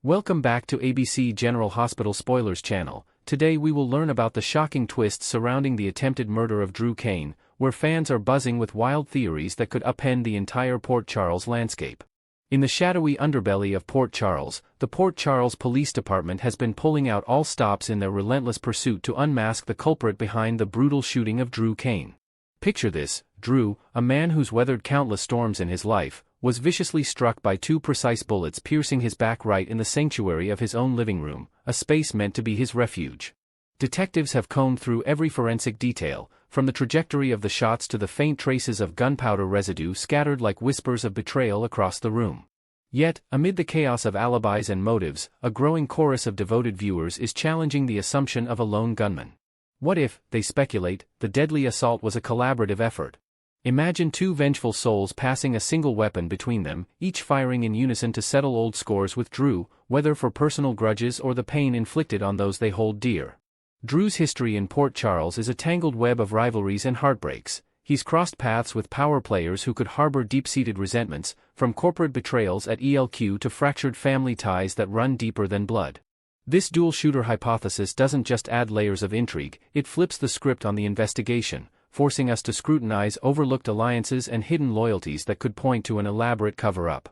Welcome back to ABC General Hospital Spoilers channel. Today we will learn about the shocking twists surrounding the attempted murder of Drew Cain, where fans are buzzing with wild theories that could upend the entire Port Charles landscape. In the shadowy underbelly of Port Charles, the Port Charles Police Department has been pulling out all stops in their relentless pursuit to unmask the culprit behind the brutal shooting of Drew Cain. Picture this: Drew, a man who's weathered countless storms in his life, was viciously struck by two precise bullets piercing his back right in the sanctuary of his own living room, a space meant to be his refuge. Detectives have combed through every forensic detail, from the trajectory of the shots to the faint traces of gunpowder residue scattered like whispers of betrayal across the room. Yet, amid the chaos of alibis and motives, a growing chorus of devoted viewers is challenging the assumption of a lone gunman. What if, they speculate, the deadly assault was a collaborative effort? Imagine two vengeful souls passing a single weapon between them, each firing in unison to settle old scores with Drew, whether for personal grudges or the pain inflicted on those they hold dear. Drew's history in Port Charles is a tangled web of rivalries and heartbreaks. He's crossed paths with power players who could harbor deep-seated resentments, from corporate betrayals at ELQ to fractured family ties that run deeper than blood. This dual-shooter hypothesis doesn't just add layers of intrigue, it flips the script on the investigation, forcing us to scrutinize overlooked alliances and hidden loyalties that could point to an elaborate cover-up.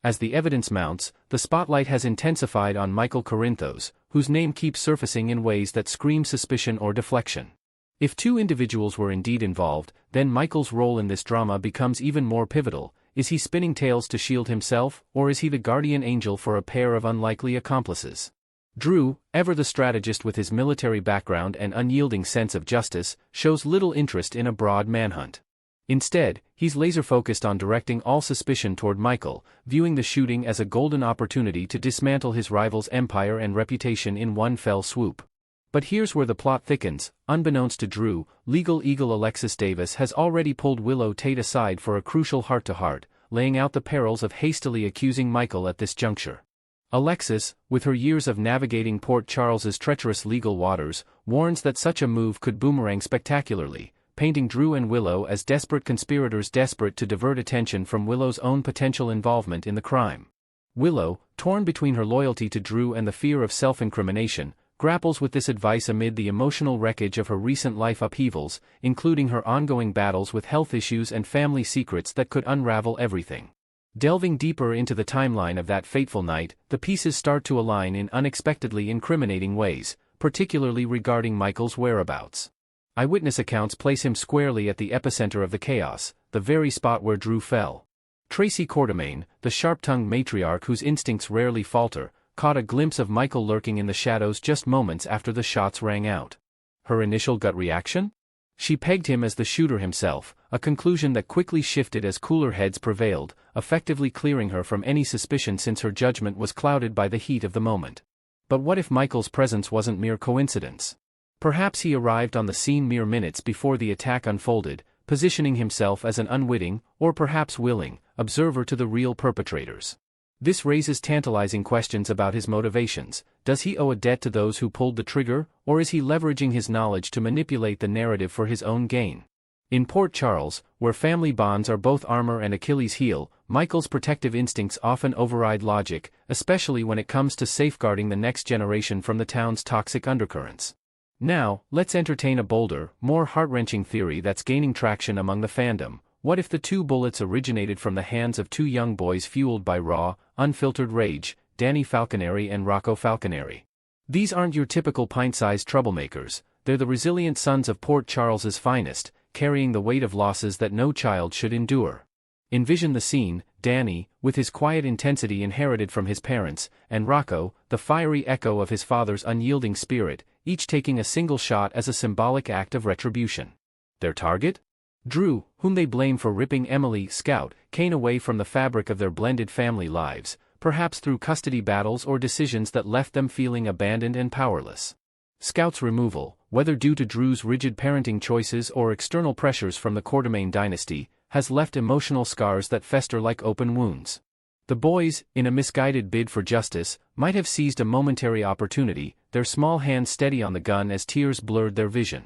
As the evidence mounts, the spotlight has intensified on Michael Corinthos, whose name keeps surfacing in ways that scream suspicion or deflection. If two individuals were indeed involved, then Michael's role in this drama becomes even more pivotal. Is he spinning tales to shield himself, or is he the guardian angel for a pair of unlikely accomplices? Drew, ever the strategist with his military background and unyielding sense of justice, shows little interest in a broad manhunt. Instead, he's laser-focused on directing all suspicion toward Michael, viewing the shooting as a golden opportunity to dismantle his rival's empire and reputation in one fell swoop. But here's where the plot thickens. Unbeknownst to Drew, legal eagle Alexis Davis has already pulled Willow Tate aside for a crucial heart-to-heart, laying out the perils of hastily accusing Michael at this juncture. Alexis, with her years of navigating Port Charles's treacherous legal waters, warns that such a move could boomerang spectacularly, painting Drew and Willow as desperate conspirators desperate to divert attention from Willow's own potential involvement in the crime. Willow, torn between her loyalty to Drew and the fear of self-incrimination, grapples with this advice amid the emotional wreckage of her recent life upheavals, including her ongoing battles with health issues and family secrets that could unravel everything. Delving deeper into the timeline of that fateful night, the pieces start to align in unexpectedly incriminating ways, particularly regarding Michael's whereabouts. Eyewitness accounts place him squarely at the epicenter of the chaos, the very spot where Drew fell. Tracy Quartermaine, the sharp-tongued matriarch whose instincts rarely falter, caught a glimpse of Michael lurking in the shadows just moments after the shots rang out. Her initial gut reaction? She pegged him as the shooter himself, a conclusion that quickly shifted as cooler heads prevailed, effectively clearing her from any suspicion since her judgment was clouded by the heat of the moment. But what if Michael's presence wasn't mere coincidence? Perhaps he arrived on the scene mere minutes before the attack unfolded, positioning himself as an unwitting, or perhaps willing, observer to the real perpetrators. This raises tantalizing questions about his motivations. Does he owe a debt to those who pulled the trigger, or is he leveraging his knowledge to manipulate the narrative for his own gain? In Port Charles, where family bonds are both armor and Achilles' heel, Michael's protective instincts often override logic, especially when it comes to safeguarding the next generation from the town's toxic undercurrents. Now, let's entertain a bolder, more heart-wrenching theory that's gaining traction among the fandom. What if the two bullets originated from the hands of two young boys fueled by raw, unfiltered rage, Danny Falconeri and Rocco Falconeri? These aren't your typical pint-sized troublemakers, they're the resilient sons of Port Charles's finest, carrying the weight of losses that no child should endure. Envision the scene: Danny, with his quiet intensity inherited from his parents, and Rocco, the fiery echo of his father's unyielding spirit, each taking a single shot as a symbolic act of retribution. Their target? Drew, whom they blame for ripping Emily, Scout, Cain away from the fabric of their blended family lives, perhaps through custody battles or decisions that left them feeling abandoned and powerless. Scout's removal, whether due to Drew's rigid parenting choices or external pressures from the Quartermaine dynasty, has left emotional scars that fester like open wounds. The boys, in a misguided bid for justice, might have seized a momentary opportunity, their small hands steady on the gun as tears blurred their vision.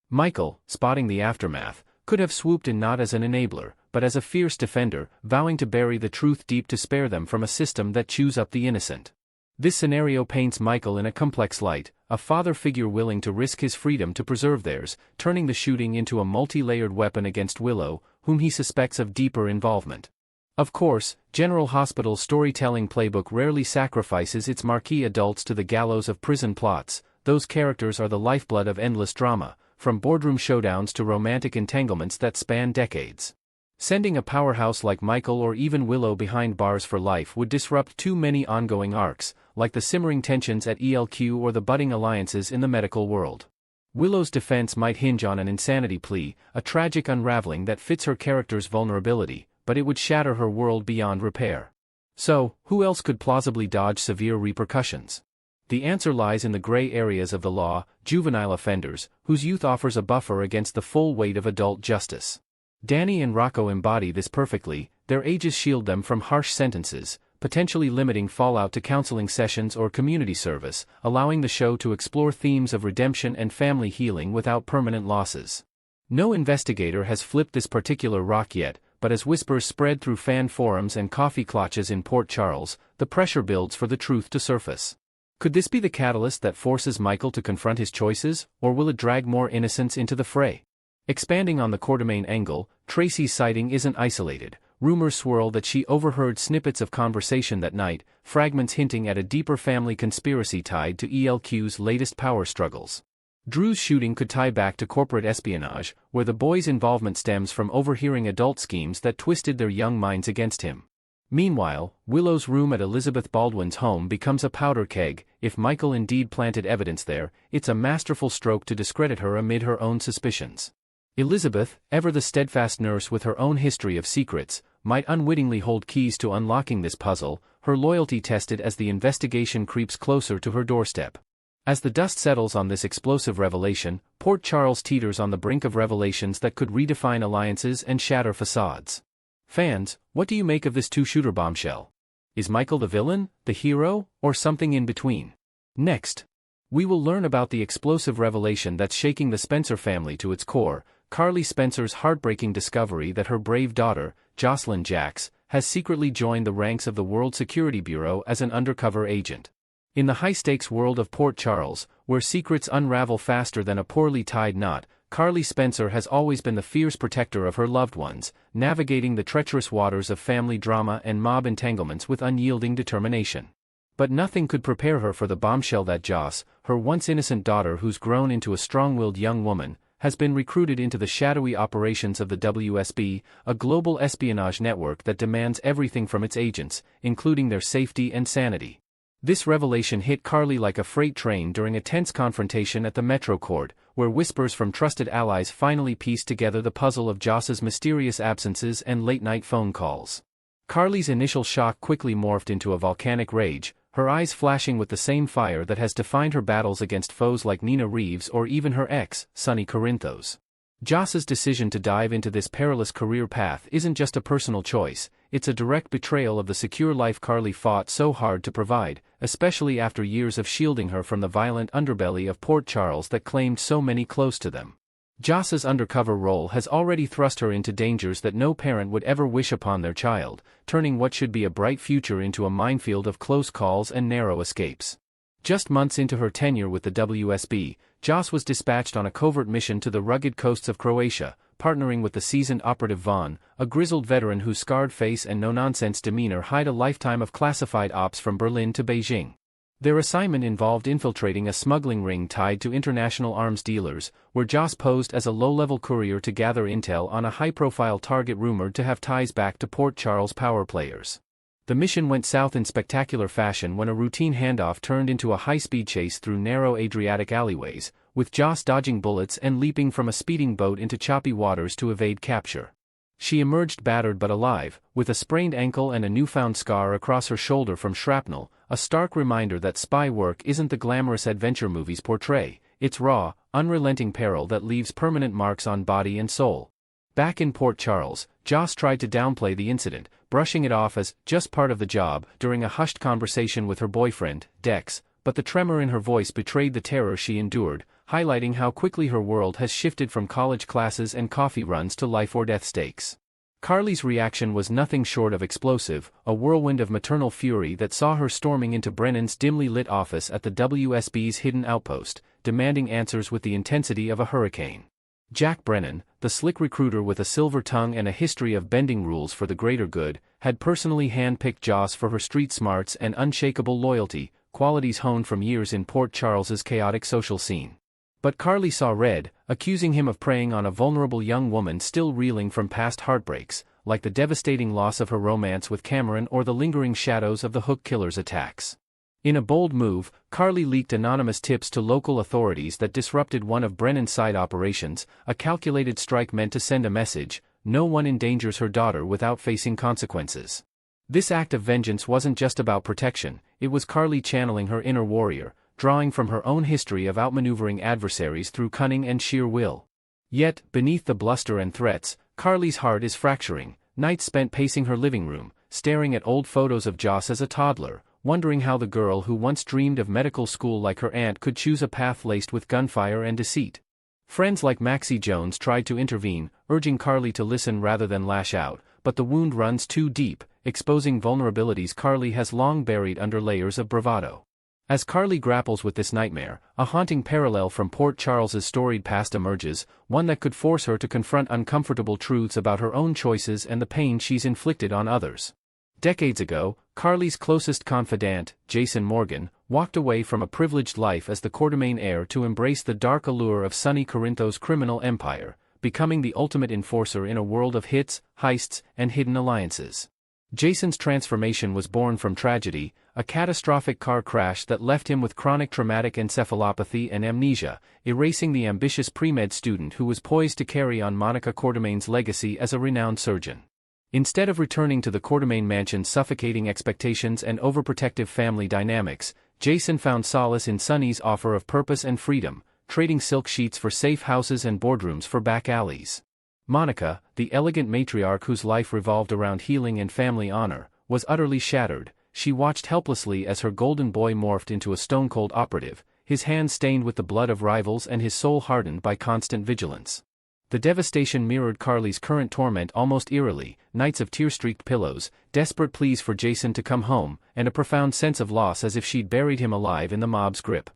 Michael, spotting the aftermath, could have swooped in not as an enabler, but as a fierce defender, vowing to bury the truth deep to spare them from a system that chews up the innocent. This scenario paints Michael in a complex light, a father figure willing to risk his freedom to preserve theirs, turning the shooting into a multi-layered weapon against Willow, whom he suspects of deeper involvement. Of course, General Hospital's storytelling playbook rarely sacrifices its marquee adults to the gallows of prison plots. Those characters are the lifeblood of endless drama, from boardroom showdowns to romantic entanglements that span decades. Sending a powerhouse like Michael or even Willow behind bars for life would disrupt too many ongoing arcs, like the simmering tensions at ELQ or the budding alliances in the medical world. Willow's defense might hinge on an insanity plea, a tragic unraveling that fits her character's vulnerability, but it would shatter her world beyond repair. So, who else could plausibly dodge severe repercussions? The answer lies in the gray areas of the law, juvenile offenders, whose youth offers a buffer against the full weight of adult justice. Danny and Rocco embody this perfectly. Their ages shield them from harsh sentences, potentially limiting fallout to counseling sessions or community service, allowing the show to explore themes of redemption and family healing without permanent losses. No investigator has flipped this particular rock yet, but as whispers spread through fan forums and coffee clutches in Port Charles, the pressure builds for the truth to surface. Could this be the catalyst that forces Michael to confront his choices, or will it drag more innocents into the fray? Expanding on the Quartermaine angle, Tracy's sighting isn't isolated. Rumors swirl that she overheard snippets of conversation that night, fragments hinting at a deeper family conspiracy tied to ELQ's latest power struggles. Drew's shooting could tie back to corporate espionage, where the boy's involvement stems from overhearing adult schemes that twisted their young minds against him. Meanwhile, Willow's room at Elizabeth Baldwin's home becomes a powder keg. If Michael indeed planted evidence there, it's a masterful stroke to discredit her amid her own suspicions. Elizabeth, ever the steadfast nurse with her own history of secrets, might unwittingly hold keys to unlocking this puzzle, her loyalty tested as the investigation creeps closer to her doorstep. As the dust settles on this explosive revelation, Port Charles teeters on the brink of revelations that could redefine alliances and shatter facades. Fans, what do you make of this two-shooter bombshell? Is Michael the villain, the hero, or something in between? Next, we will learn about the explosive revelation that's shaking the Spencer family to its core, Carly Spencer's heartbreaking discovery that her brave daughter, Josslyn Jax, has secretly joined the ranks of the World Security Bureau as an undercover agent. In the high-stakes world of Port Charles, where secrets unravel faster than a poorly tied knot, Carly Spencer has always been the fierce protector of her loved ones, navigating the treacherous waters of family drama and mob entanglements with unyielding determination. But nothing could prepare her for the bombshell that Joss, her once innocent daughter who's grown into a strong-willed young woman, has been recruited into the shadowy operations of the WSB, a global espionage network that demands everything from its agents, including their safety and sanity. This revelation hit Carly like a freight train during a tense confrontation at the Metro Court, where whispers from trusted allies finally pieced together the puzzle of Joss's mysterious absences and late-night phone calls. Carly's initial shock quickly morphed into a volcanic rage, her eyes flashing with the same fire that has defined her battles against foes like Nina Reeves or even her ex, Sonny Corinthos. Joss's decision to dive into this perilous career path isn't just a personal choice, it's a direct betrayal of the secure life Carly fought so hard to provide, especially after years of shielding her from the violent underbelly of Port Charles that claimed so many close to them. Joss's undercover role has already thrust her into dangers that no parent would ever wish upon their child, turning what should be a bright future into a minefield of close calls and narrow escapes. Just months into her tenure with the WSB, Joss was dispatched on a covert mission to the rugged coasts of Croatia, partnering with the seasoned operative Vaughn, a grizzled veteran whose scarred face and no-nonsense demeanor hide a lifetime of classified ops from Berlin to Beijing. Their assignment involved infiltrating a smuggling ring tied to international arms dealers, where Joss posed as a low-level courier to gather intel on a high-profile target rumored to have ties back to Port Charles power players. The mission went south in spectacular fashion when a routine handoff turned into a high-speed chase through narrow Adriatic alleyways, with Joss dodging bullets and leaping from a speeding boat into choppy waters to evade capture. She emerged battered but alive, with a sprained ankle and a newfound scar across her shoulder from shrapnel, a stark reminder that spy work isn't the glamorous adventure movies portray, it's raw, unrelenting peril that leaves permanent marks on body and soul. Back in Port Charles, Joss tried to downplay the incident, brushing it off as just part of the job during a hushed conversation with her boyfriend, Dex, but the tremor in her voice betrayed the terror she endured, highlighting how quickly her world has shifted from college classes and coffee runs to life-or-death stakes. Carly's reaction was nothing short of explosive, a whirlwind of maternal fury that saw her storming into Brennan's dimly lit office at the WSB's hidden outpost, demanding answers with the intensity of a hurricane. Jack Brennan, the slick recruiter with a silver tongue and a history of bending rules for the greater good, had personally handpicked Joss for her street smarts and unshakable loyalty, qualities honed from years in Port Charles's chaotic social scene. But Carly saw red, accusing him of preying on a vulnerable young woman still reeling from past heartbreaks, like the devastating loss of her romance with Cameron or the lingering shadows of the Hook killer's attacks. In a bold move, Carly leaked anonymous tips to local authorities that disrupted one of Brennan's side operations, a calculated strike meant to send a message: no one endangers her daughter without facing consequences. This act of vengeance wasn't just about protection, it was Carly channeling her inner warrior, drawing from her own history of outmaneuvering adversaries through cunning and sheer will. Yet, beneath the bluster and threats, Carly's heart is fracturing. Nights spent pacing her living room, staring at old photos of Joss as a toddler, wondering how the girl who once dreamed of medical school like her aunt could choose a path laced with gunfire and deceit. Friends like Maxie Jones tried to intervene, urging Carly to listen rather than lash out, but the wound runs too deep, exposing vulnerabilities Carly has long buried under layers of bravado. As Carly grapples with this nightmare, a haunting parallel from Port Charles's storied past emerges, one that could force her to confront uncomfortable truths about her own choices and the pain she's inflicted on others. Decades ago, Carly's closest confidant, Jason Morgan, walked away from a privileged life as the Quartermain heir to embrace the dark allure of sunny Corinthos' criminal empire, becoming the ultimate enforcer in a world of hits, heists, and hidden alliances. Jason's transformation was born from tragedy, a catastrophic car crash that left him with chronic traumatic encephalopathy and amnesia, erasing the ambitious pre-med student who was poised to carry on Monica Quartermain's legacy as a renowned surgeon. Instead of returning to the Quartermain mansion's suffocating expectations and overprotective family dynamics, Jason found solace in Sunny's offer of purpose and freedom, trading silk sheets for safe houses and boardrooms for back alleys. Monica, the elegant matriarch whose life revolved around healing and family honor, was utterly shattered. She watched helplessly as her golden boy morphed into a stone-cold operative, his hands stained with the blood of rivals and his soul hardened by constant vigilance. The devastation mirrored Carly's current torment almost eerily: nights of tear-streaked pillows, desperate pleas for Jason to come home, and a profound sense of loss as if she'd buried him alive in the mob's grip.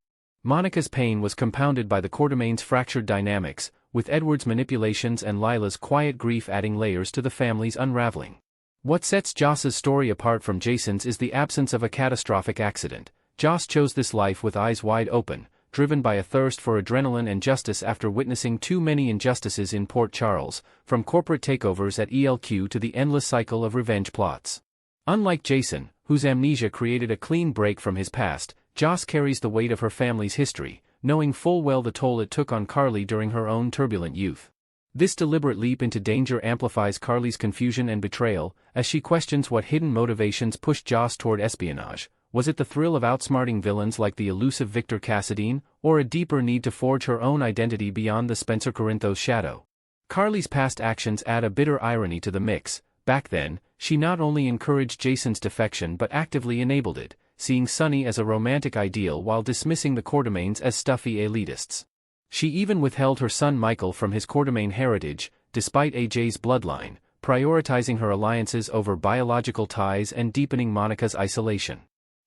Monica's pain was compounded by the Quartermain's fractured dynamics, with Edward's manipulations and Lila's quiet grief adding layers to the family's unraveling. What sets Joss's story apart from Jason's is the absence of a catastrophic accident. Joss chose this life with eyes wide open, driven by a thirst for adrenaline and justice after witnessing too many injustices in Port Charles, from corporate takeovers at ELQ to the endless cycle of revenge plots. Unlike Jason, whose amnesia created a clean break from his past, Joss carries the weight of her family's history, knowing full well the toll it took on Carly during her own turbulent youth. This deliberate leap into danger amplifies Carly's confusion and betrayal, as she questions what hidden motivations pushed Joss toward espionage. Was it the thrill of outsmarting villains like the elusive Victor Cassadine, or a deeper need to forge her own identity beyond the Spencer Corinthos shadow? Carly's past actions add a bitter irony to the mix. Back then, she not only encouraged Jason's defection but actively enabled it, seeing Sunny as a romantic ideal while dismissing the Quartermains as stuffy elitists. She even withheld her son Michael from his Quartermain heritage, despite AJ's bloodline, prioritizing her alliances over biological ties and deepening Monica's isolation.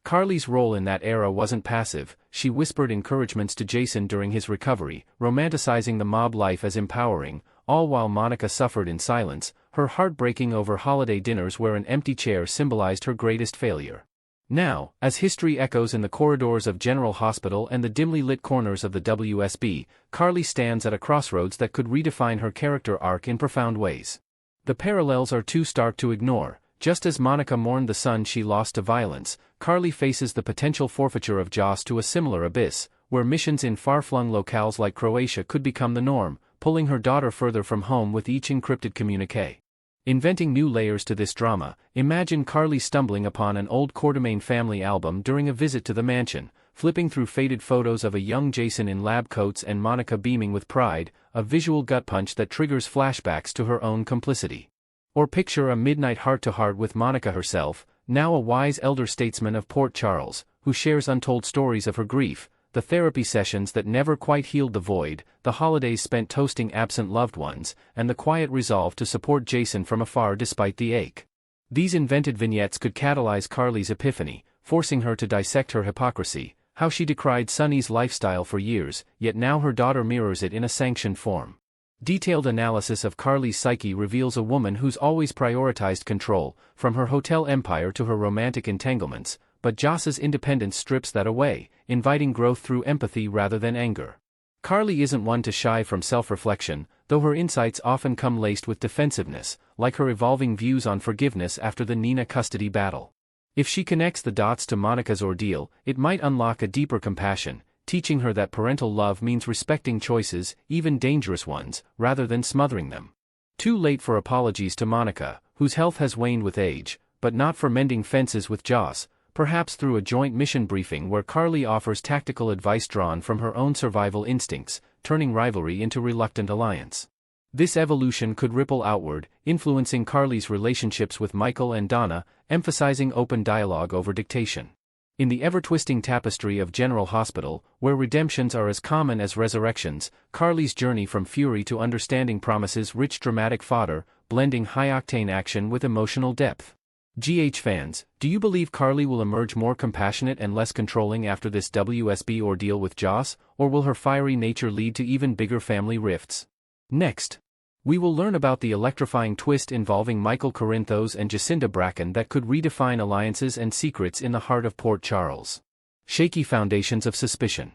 Carly's role in that era wasn't passive. She whispered encouragements to Jason during his recovery, romanticizing the mob life as empowering, all while Monica suffered in silence, her heart breaking over holiday dinners where an empty chair symbolized her greatest failure. Now, as history echoes in the corridors of General Hospital and the dimly lit corners of the WSB, Carly stands at a crossroads that could redefine her character arc in profound ways. The parallels are too stark to ignore. Just as Monica mourned the son she lost to violence, Carly faces the potential forfeiture of Joss to a similar abyss, where missions in far-flung locales like Croatia could become the norm, pulling her daughter further from home with each encrypted communique. Inventing new layers to this drama, imagine Carly stumbling upon an old Quartermain family album during a visit to the mansion, flipping through faded photos of a young Jason in lab coats and Monica beaming with pride, a visual gut punch that triggers flashbacks to her own complicity. Or picture a midnight heart-to-heart with Monica herself, now a wise elder statesman of Port Charles, who shares untold stories of her grief, the therapy sessions that never quite healed the void, the holidays spent toasting absent loved ones, and the quiet resolve to support Jason from afar despite the ache. These invented vignettes could catalyze Carly's epiphany, forcing her to dissect her hypocrisy, how she decried Sonny's lifestyle for years, yet now her daughter mirrors it in a sanctioned form. Detailed analysis of Carly's psyche reveals a woman who's always prioritized control, from her hotel empire to her romantic entanglements, but Joss's independence strips that away, inviting growth through empathy rather than anger. Carly isn't one to shy from self-reflection, though her insights often come laced with defensiveness, like her evolving views on forgiveness after the Nina custody battle. If she connects the dots to Monica's ordeal, it might unlock a deeper compassion, teaching her that parental love means respecting choices, even dangerous ones, rather than smothering them. Too late for apologies to Monica, whose health has waned with age, but not for mending fences with Joss, perhaps through a joint mission briefing where Carly offers tactical advice drawn from her own survival instincts, turning rivalry into reluctant alliance. This evolution could ripple outward, influencing Carly's relationships with Michael and Donna, emphasizing open dialogue over dictation. In the ever-twisting tapestry of General Hospital, where redemptions are as common as resurrections, Carly's journey from fury to understanding promises rich dramatic fodder, blending high-octane action with emotional depth. GH fans, do you believe Carly will emerge more compassionate and less controlling after this WSB ordeal with Joss, or will her fiery nature lead to even bigger family rifts? Next, we will learn about the electrifying twist involving Michael Corinthos and Jacinda Bracken that could redefine alliances and secrets in the heart of Port Charles. Shaky foundations of suspicion.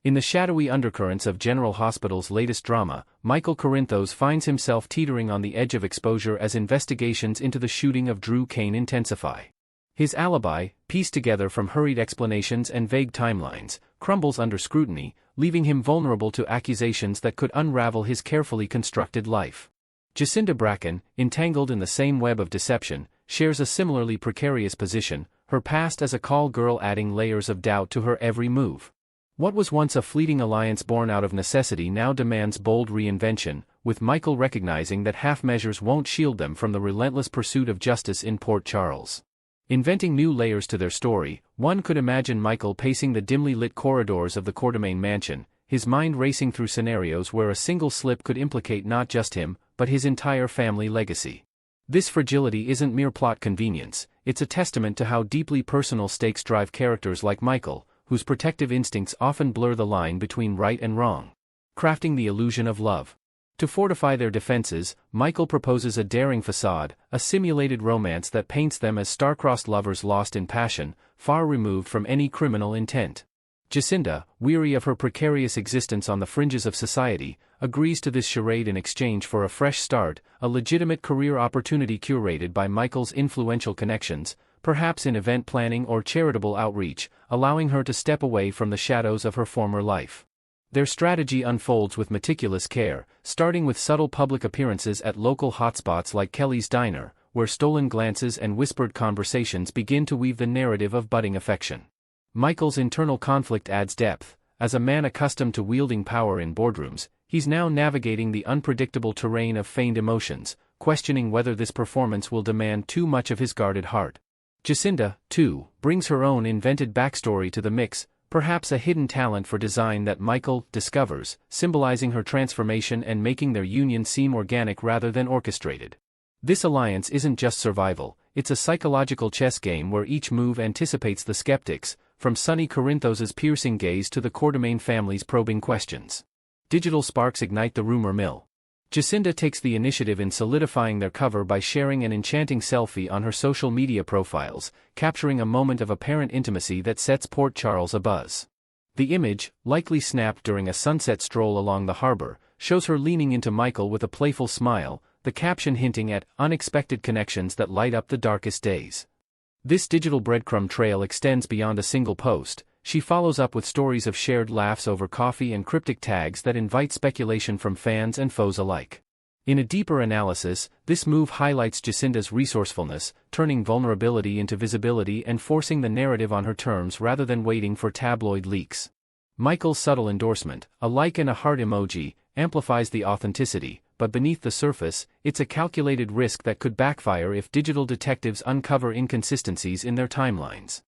In the shadowy undercurrents of General Hospital's latest drama, Michael Corinthos finds himself teetering on the edge of exposure as investigations into the shooting of Drew Kane intensify. His alibi, pieced together from hurried explanations and vague timelines, crumbles under scrutiny, leaving him vulnerable to accusations that could unravel his carefully constructed life. Jacinda Bracken, entangled in the same web of deception, shares a similarly precarious position, her past as a call girl adding layers of doubt to her every move. What was once a fleeting alliance born out of necessity now demands bold reinvention, with Michael recognizing that half measures won't shield them from the relentless pursuit of justice in Port Charles. Inventing new layers to their story, one could imagine Michael pacing the dimly lit corridors of the Quartermaine mansion, his mind racing through scenarios where a single slip could implicate not just him, but his entire family legacy. This fragility isn't mere plot convenience, it's a testament to how deeply personal stakes drive characters like Michael, whose protective instincts often blur the line between right and wrong. Crafting the illusion of love. To fortify their defenses, Michael proposes a daring facade, a simulated romance that paints them as star-crossed lovers lost in passion, far removed from any criminal intent. Jacinda, weary of her precarious existence on the fringes of society, agrees to this charade in exchange for a fresh start, a legitimate career opportunity curated by Michael's influential connections, perhaps in event planning or charitable outreach, allowing her to step away from the shadows of her former life. Their strategy unfolds with meticulous care, starting with subtle public appearances at local hotspots like Kelly's Diner, where stolen glances and whispered conversations begin to weave the narrative of budding affection. Michael's internal conflict adds depth. As a man accustomed to wielding power in boardrooms, he's now navigating the unpredictable terrain of feigned emotions, questioning whether this performance will demand too much of his guarded heart. Jacinda, too, brings her own invented backstory to the mix, perhaps a hidden talent for design that Michael discovers, symbolizing her transformation and making their union seem organic rather than orchestrated. This alliance isn't just survival, it's a psychological chess game where each move anticipates the skeptics, from Sonny Corinthos' piercing gaze to the Quartermaine family's probing questions. Digital sparks ignite the rumor mill. Jacinda takes the initiative in solidifying their cover by sharing an enchanting selfie on her social media profiles, capturing a moment of apparent intimacy that sets Port Charles abuzz. The image, likely snapped during a sunset stroll along the harbor, shows her leaning into Michael with a playful smile, the caption hinting at unexpected connections that light up the darkest days. This digital breadcrumb trail extends beyond a single post. She follows up with stories of shared laughs over coffee and cryptic tags that invite speculation from fans and foes alike. In a deeper analysis, this move highlights Jacinda's resourcefulness, turning vulnerability into visibility and forcing the narrative on her terms rather than waiting for tabloid leaks. Michael's subtle endorsement, a like and a heart emoji, amplifies the authenticity, but beneath the surface, it's a calculated risk that could backfire if digital detectives uncover inconsistencies in their timelines.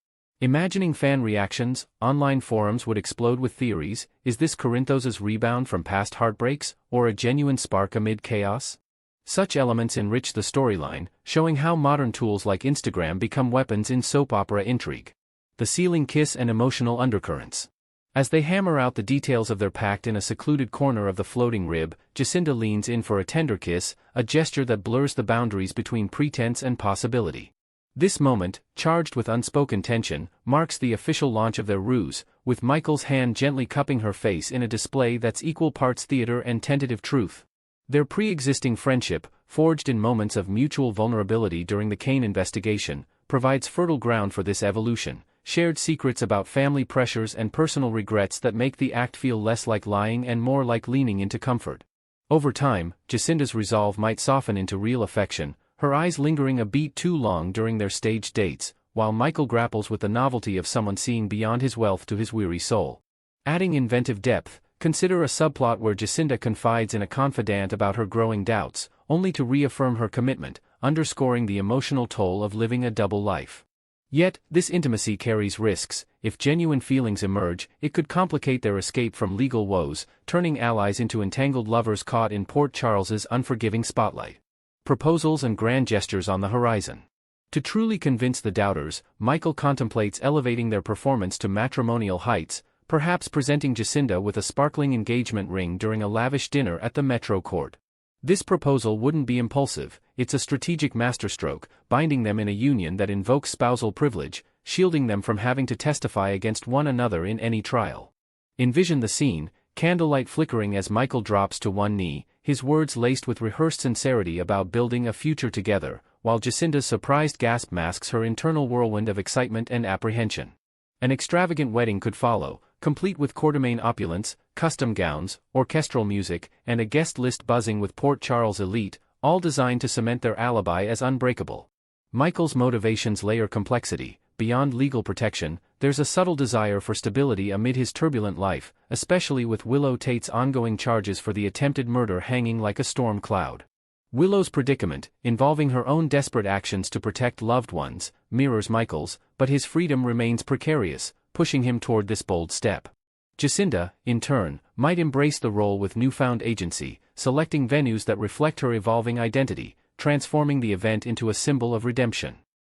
Imagining fan reactions, online forums would explode with theories. Is this Corinthos' rebound from past heartbreaks, or a genuine spark amid chaos? Such elements enrich the storyline, showing how modern tools like Instagram become weapons in soap opera intrigue. The ceiling kiss and emotional undercurrents. As they hammer out the details of their pact in a secluded corner of the floating rib, Jacinda leans in for a tender kiss, a gesture that blurs the boundaries between pretense and possibility. This moment, charged with unspoken tension, marks the official launch of their ruse, with Michael's hand gently cupping her face in a display that's equal parts theater and tentative truth. Their pre-existing friendship, forged in moments of mutual vulnerability during the Kane investigation, provides fertile ground for this evolution, shared secrets about family pressures and personal regrets that make the act feel less like lying and more like leaning into comfort. Over time, Jacinda's resolve might soften into real affection, her eyes lingering a beat too long during their staged dates, while Michael grapples with the novelty of someone seeing beyond his wealth to his weary soul. Adding inventive depth, consider a subplot where Jacinda confides in a confidant about her growing doubts, only to reaffirm her commitment, underscoring the emotional toll of living a double life. Yet, this intimacy carries risks. If genuine feelings emerge, it could complicate their escape from legal woes, turning allies into entangled lovers caught in Port Charles's unforgiving spotlight. Proposals and grand gestures on the horizon. To truly convince the doubters, Michael contemplates elevating their performance to matrimonial heights, perhaps presenting Jacinda with a sparkling engagement ring during a lavish dinner at the Metro Court. This proposal wouldn't be impulsive, it's a strategic masterstroke, binding them in a union that invokes spousal privilege, shielding them from having to testify against one another in any trial. Envision the scene, candlelight flickering as Michael drops to one knee, his words laced with rehearsed sincerity about building a future together, while Jacinda's surprised gasp masks her internal whirlwind of excitement and apprehension. An extravagant wedding could follow, complete with courtemane opulence, custom gowns, orchestral music, and a guest list buzzing with Port Charles elite, all designed to cement their alibi as unbreakable. Michael's motivations layer complexity. Beyond legal protection, there's a subtle desire for stability amid his turbulent life, especially with Willow Tate's ongoing charges for the attempted murder hanging like a storm cloud. Willow's predicament, involving her own desperate actions to protect loved ones, mirrors Michael's, but his freedom remains precarious, pushing him toward this bold step. Jacinda, in turn, might embrace the role with newfound agency, selecting venues that reflect her evolving identity, transforming the event into a symbol of redemption.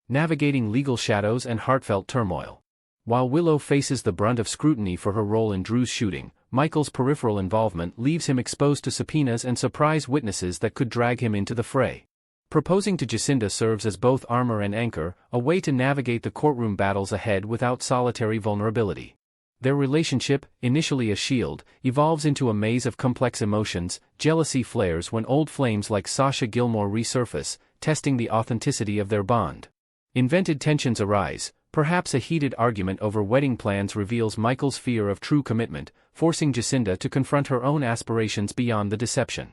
Navigating legal shadows and heartfelt turmoil. While Willow faces the brunt of scrutiny for her role in Drew's shooting, Michael's peripheral involvement leaves him exposed to subpoenas and surprise witnesses that could drag him into the fray. Proposing to Jacinda serves as both armor and anchor, a way to navigate the courtroom battles ahead without solitary vulnerability. Their relationship, initially a shield, evolves into a maze of complex emotions. Jealousy flares when old flames like Sasha Gilmore resurface, testing the authenticity of their bond. Invented tensions arise. Perhaps a heated argument over wedding plans reveals Michael's fear of true commitment, forcing Jacinda to confront her own aspirations beyond the deception.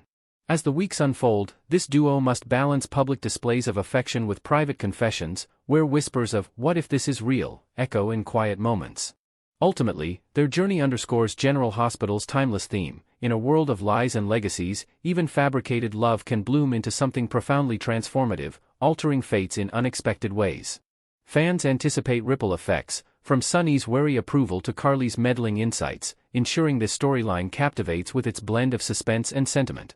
As the weeks unfold, this duo must balance public displays of affection with private confessions, where whispers of "what if this is real" echo in quiet moments. Ultimately, their journey underscores General Hospital's timeless theme. In a world of lies and legacies, even fabricated love can bloom into something profoundly transformative, altering fates in unexpected ways. Fans anticipate ripple effects, from Sunny's wary approval to Carly's meddling insights, ensuring this storyline captivates with its blend of suspense and sentiment.